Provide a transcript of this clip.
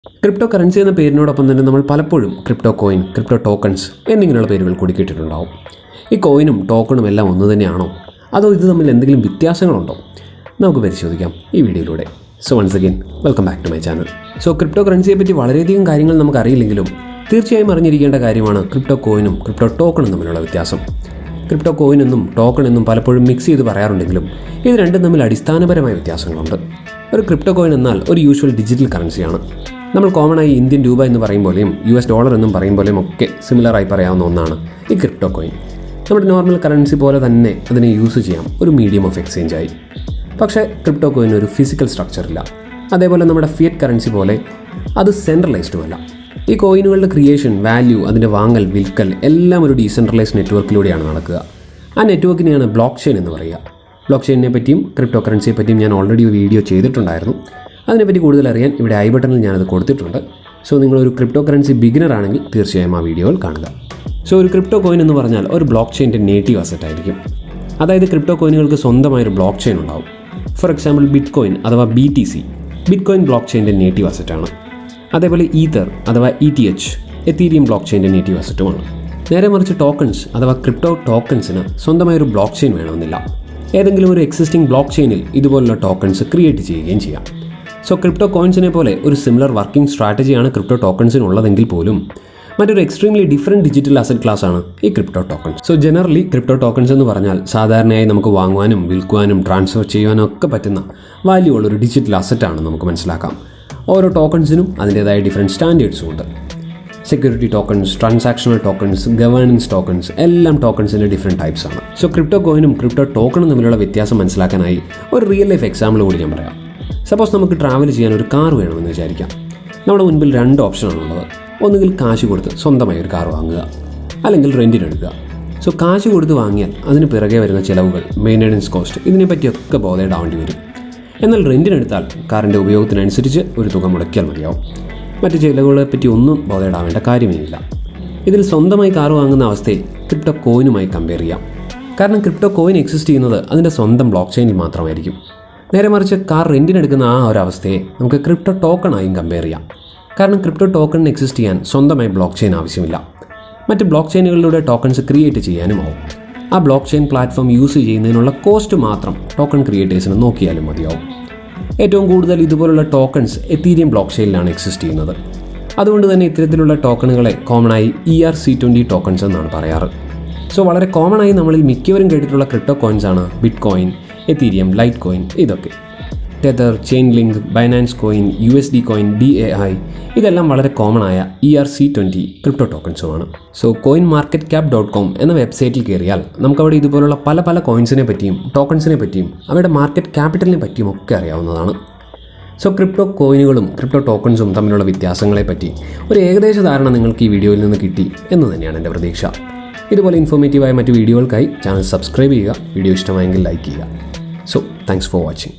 Crypto currency എന്ന പേരിനോടൊപ്പം തന്നെ നമ്മൾ പലപ്പോഴും ക്രിപ്റ്റോ കോയിൻ, ക്രിപ്റ്റോ ടോക്കൺസ് എന്നിങ്ങനെയുള്ള പേരുകൾ കൂടി കേട്ടിട്ടുണ്ടാവും. ഈ കോയിനും ടോക്കണും എല്ലാം ഒന്ന് തന്നെയാണോ, അതോ ഇത് തമ്മിൽ എന്തെങ്കിലും വ്യത്യാസങ്ങളുണ്ടോ? നമുക്ക് പരിശോധിക്കാം ഈ വീഡിയോയിലൂടെ. So once again welcome back to my channel. So crypto കറൻസിയെ പറ്റി വളരെയധികം കാര്യങ്ങൾ നമുക്ക് അറിയില്ലെങ്കിലും തീർച്ചയായും അറിഞ്ഞിരിക്കേണ്ട കാര്യമാണ് ക്രിപ്റ്റോ കോയിനും ക്രിപ്റ്റോ ടോക്കണും തമ്മിലുള്ള വ്യത്യാസം. ക്രിപ്റ്റോ കോയിൻ എന്നും ടോക്കൺ എന്നും പലപ്പോഴും മിക്സ് ചെയ്ത് പറയാറുണ്ടെങ്കിലും ഇത് രണ്ടും തമ്മിൽ അടിസ്ഥാനപരമായ വ്യത്യാസങ്ങളുണ്ട്. ഒരു ക്രിപ്റ്റോ കോയിൻ എന്നാൽ ഒരു യൂഷ്വൽ ഡിജിറ്റൽ കറൻസിയാണ്. നമ്മൾ കോമണായി ഇന്ത്യൻ രൂപ എന്ന് പറയും പോലെയും US ഡോളർ എന്നും പറയും പോലെയും ഒക്കെ സിമിലറായി പറയാവുന്ന ഒന്നാണ് ഈ ക്രിപ്റ്റോ കോയിൻ. നമ്മുടെ നോർമൽ കറൻസി പോലെ തന്നെ അതിനെ യൂസ് ചെയ്യാം ഒരു മീഡിയം ഓഫ് എക്സ്ചേഞ്ചായി. പക്ഷേ ക്രിപ്റ്റോ കോയിന് ഒരു ഫിസിക്കൽ സ്ട്രക്ചർ ഇല്ല. അതേപോലെ നമ്മുടെ ഫിയറ്റ് കറൻസി പോലെ അത് സെൻട്രലൈസ്ഡും അല്ല. ഈ കോയിനുകളുടെ ക്രിയേഷൻ, വാല്യൂ, അതിൻ്റെ വാങ്ങൽ, വിൽക്കൽ എല്ലാം ഒരു ഡീസെൻട്രലൈസ്ഡ് നെറ്റ്വർക്കിലൂടെയാണ് നടക്കുക. ആ നെറ്റ്വർക്കിനെയാണ് ബ്ലോക്ക് ചെയിൻ എന്ന് പറയുക. ബ്ലോക്ക് ചെയിനെ പറ്റിയും ക്രിപ്റ്റോ കറൻസിയെ പറ്റിയും ഞാൻ ഓൾറെഡി ഒരു വീഡിയോ ചെയ്തിട്ടുണ്ടായിരുന്നു. അതിനെപ്പറ്റി കൂടുതൽ അറിയാൻ ഇവിടെ ഐ ബട്ടണിൽ ഞാനത് കൊടുത്തിട്ടുണ്ട്. സോ നിങ്ങളൊരു ക്രിപ്റ്റോ കറൻസി ബിഗിനർ ആണെങ്കിൽ തീർച്ചയായും ആ വീഡിയോകൾ കാണുക. സോ ഒരു ക്രിപ്റ്റോ കോയിൻ എന്ന് പറഞ്ഞാൽ ഒരു ബ്ലോക്ക് ചെയിൻ്റെ നേറ്റീവ് അസറ്റ് ആയിരിക്കും. അതായത് ക്രിപ്റ്റോ കോയിനുകൾക്ക് സ്വന്തമായൊരു ബ്ലോക്ക് ചെയിൻ ഉണ്ടാവും. ഫോർ എക്സാമ്പിൾ ബിറ്റ് കോയിൻ അഥവാ BTC ബിറ്റ് കോയിൻ ബ്ലോക്ക് ചെയിൻ്റെ നേറ്റീവ് അസറ്റാണ്. അതേപോലെ ഈതർ അഥവാ ETH എത്തീരിയം ബ്ലോക്ക് ചെയിൻ്റെ നേറ്റീവ് അസറ്റുമാണ്. നേരെ മറിച്ച് ടോക്കൺസ് അഥവാ ക്രിപ്റ്റോ ടോക്കൺസിന് സ്വന്തമായൊരു ബ്ലോക്ക് ചെയിൻ വേണമെന്നില്ല. ഏതെങ്കിലും ഒരു എക്സിസ്റ്റിംഗ് ബ്ലോക്ക് ചെയിനിൽ ഇതുപോലുള്ള ടോക്കൺസ് ക്രിയേറ്റ് ചെയ്യുകയും ചെയ്യാം. സോ ക്രിപ്റ്റോ കോയിൻസിനെ പോലെ ഒരു സിമിലർ വർക്കിംഗ് സ്ട്രാറ്റജിയാണ് ക്രിപ്റ്റോ ടോക്കൺസിനുള്ളതെങ്കിൽ പോലും മറ്റൊരു extremely different digital asset class ആണ് ഈ crypto tokens. So generally crypto tokens എന്ന് പറഞ്ഞാൽ സാധാരണയായി നമുക്ക് വാങ്ങുവാനും വിൽക്കുവാനും ട്രാൻസ്ഫർ ചെയ്യുവാനും ഒക്കെ പറ്റുന്ന വാല്യൂ ഉള്ളൊരു ഡിജിറ്റൽ അസറ്റാണ് നമുക്ക് മനസ്സിലാക്കാം. ഓരോ ടോക്കൺസിനും അതിൻ്റേതായ ഡിഫറെൻറ്റ് സ്റ്റാൻഡേർഡ്സും ഉണ്ട്. Security tokens, transactional tokens, governance tokens എല്ലാം ടോക്കൺസിൻ്റെ ഡിഫറെൻറ്റ് ടൈപ്സ് ആണ്. സോ ക്രിപ്റ്റോ കോയിനും ക്രിപ്റ്റോ ടോക്കണും തമ്മിലുള്ള വ്യത്യാസം മനസ്സിലാക്കാനായി ഒരു റിയൽ ലൈഫ് എക്സാമ്പിൾ കൂടി ഞാൻ പറയാം. സപ്പോസ് നമുക്ക് ട്രാവൽ ചെയ്യാൻ ഒരു കാർ വേണമെന്ന് വിചാരിക്കാം. നമ്മുടെ മുൻപിൽ 2 ഓപ്ഷനാണുള്ളത്. ഒന്നുകിൽ കാശ് കൊടുത്ത് സ്വന്തമായി ഒരു കാർ വാങ്ങുക, അല്ലെങ്കിൽ റെൻറ്റിനെടുക്കുക. സോ കാശ് കൊടുത്ത് വാങ്ങിയാൽ അതിന് പിറകെ വരുന്ന ചിലവുകൾ, മെയിൻ്റനൻസ് കോസ്റ്റ്, ഇതിനെപ്പറ്റിയൊക്കെ ബോധേഡാവേണ്ടി വരും. എന്നാൽ റെൻറ്റിനെടുത്താൽ കാറിൻ്റെ ഉപയോഗത്തിനനുസരിച്ച് ഒരു തുക മുടക്കിയാൽ മതിയാവും. മറ്റ് ചിലവുകളെപ്പറ്റി ഒന്നും ബോധേഡാവേണ്ട കാര്യമേ ഇല്ല. ഇതിൽ സ്വന്തമായി കാർ വാങ്ങുന്ന അവസ്ഥയെ ക്രിപ്റ്റോ കോയിനുമായി കമ്പയർ ചെയ്യാം. കാരണം ക്രിപ്റ്റോ കോയിൻ എക്സിസ്റ്റ് ചെയ്യുന്നത് അതിൻ്റെ സ്വന്തം ബ്ലോക്ക് ചെയിനിൽ മാത്രമായിരിക്കും. നേരെ മറിച്ച് കാർ റെൻറ്റിനെടുക്കുന്ന ആ ഒരു അവസ്ഥയെ നമുക്ക് ക്രിപ്റ്റോ ടോക്കണായും കമ്പയർ ചെയ്യാം. കാരണം ക്രിപ്റ്റോ ടോക്കണിന് എക്സിസ്റ്റ് ചെയ്യാൻ സ്വന്തമായി ബ്ലോക്ക് ചെയിൻ ആവശ്യമില്ല. മറ്റ് ബ്ലോക്ക് ചെയിനുകളിലൂടെ ടോക്കൺസ് ക്രിയേറ്റ് ചെയ്യാനുമാവും. ആ ബ്ലോക്ക് ചെയിൻ പ്ലാറ്റ്ഫോം യൂസ് ചെയ്യുന്നതിനുള്ള കോസ്റ്റ് മാത്രം ടോക്കൺ ക്രിയേറ്റേഴ്സിന് നോക്കിയാലും മതിയാവും. ഏറ്റവും കൂടുതൽ ഇതുപോലുള്ള ടോക്കൺസ് എത്തീരിയം ബ്ലോക്ക് ചെയിനിലാണ് എക്സിസ്റ്റ് ചെയ്യുന്നത്. അതുകൊണ്ട് തന്നെ ഇത്തരത്തിലുള്ള ടോക്കണുകളെ കോമണായി ERC20 ടോക്കൺസ് എന്നാണ് പറയാറ്. സോ വളരെ കോമണായി നമ്മളിൽ മിക്കവരും കേട്ടിട്ടുള്ള ക്രിപ്റ്റോ കോയിൻസ് ആണ് bitcoin, ethereum, litecoin ഇതൊക്കെ. Tether, Chainlink, Binance coin, USD coin, DAI ഇതെല്ലാം വളരെ കോമൺ ആയ ERC20 ക്രിപ്റ്റോ ടോക്കൺസുമാണ്. സോ coinmarketcap.com എന്ന വെബ്സൈറ്റിൽ കയറിയാൽ നമുക്കവിടെ ഇതുപോലുള്ള പല കോയിൻസിനെ പറ്റിയും ടോക്കൺസിനെ പറ്റിയും അവയുടെ മാർക്കറ്റ് ക്യാപിറ്റലിനെ പറ്റിയും ഒക്കെ അറിയാവുന്നതാണ്. സോ ക്രിപ്റ്റോ കോയിനുകളും ക്രിപ്റ്റോ ടോക്കൺസും തമ്മിലുള്ള വ്യത്യാസങ്ങളെപ്പറ്റി ഒരു ഏകദേശ ധാരണ നിങ്ങൾക്ക് ഈ വീഡിയോയിൽ നിന്ന് കിട്ടി എന്ന് തന്നെയാണ് എൻ്റെ പ്രതീക്ഷ. ഇതുപോലെ ഇൻഫോർമേറ്റീവായ മറ്റ് വീഡിയോകൾക്കായി ചാനൽ സബ്സ്ക്രൈബ് ചെയ്യുക. വീഡിയോ ഇഷ്ടമായെങ്കിൽ ലൈക്ക് ചെയ്യുക. So thanks for watching.